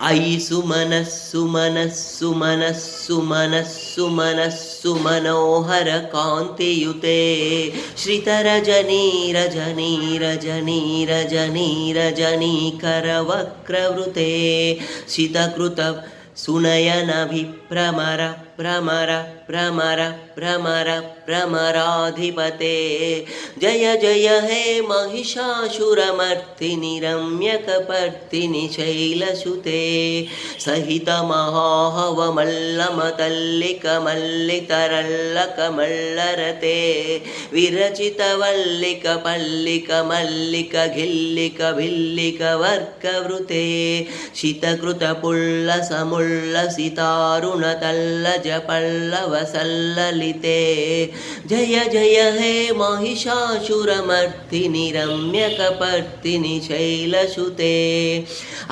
अयि सुमनस्सु मनस्सु मनस्सु मनस्सु मनस्सु मनोहर कान्तियुते श्रितरजनी रजनी रजनी रजनी रजनीकरवक्रवृते शितकृत सुनयनभिभ्रमर भ्रमर भ्रमर भ्रमर भ्रमराधिपते जय जय हे महिषासुरमर्दिनि रम्यकपर्दिनि शैलसुते सहित महाहवमल्लमतल्लिकमल्लितरल्लकमल्लरते विरचितवल्लिकपल्लिकमल्लिकघिल्लिकभिल्लिकवर्कवृते शितकृतपुल्लसमुल्लसितारुणतल्लजपल्लवसल्ललिते जय जय हे महिषासुरमर्दिनि रम्यकपर्दिनि शैलसुते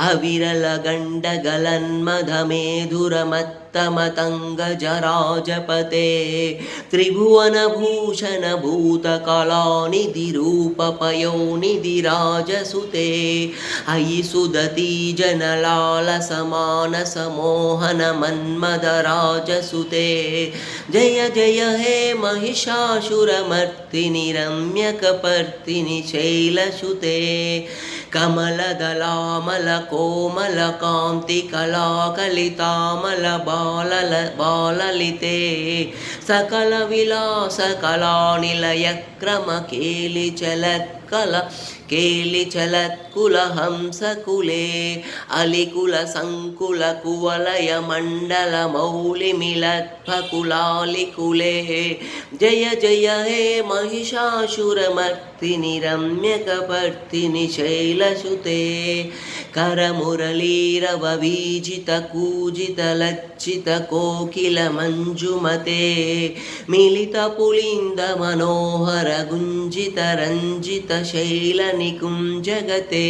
अविरलगण्डगलन्मधमेधुरमत्तमतङ्गजराजपते त्रिभुवनभूषणभूतकलानिधिरूपपयोनिधिराजसुते अयि सुदती जनलालसमानसमोहनमन्मदराजसुते जय जय हे महिषासुरमर्दिनि रम्यकपर्दिनि शैलसुते कमलदलामलकोमलकान्तिकलाकलितामलबाललिते सकलविलासकलानिलयक्रमकेलिचलत्कल केलिचलत्कुलहंसकुले अलिकुलसङ्कुलकुवलयमण्डलमौलिमिलद्भकुलालिकुले जय जय हे महिषासुरमर्दिनि रम्यकपर्दिनि शैलसुते करमुरलीरववीजितकूजितलज्जितकोकिलमञ्जुमते मिलितपुलिन्दमनोहरगुञ्जितरञ्जितशैलनिकुञ्जगते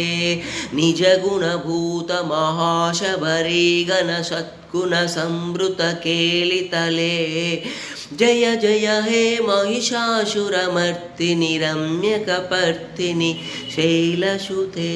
निजगुणभूतमहाशबरीगणसद्गुणसंवृतकेलितले जय जय हे महिषासुरमर्दिनि रम्यकपर्दिनि शैलसुते।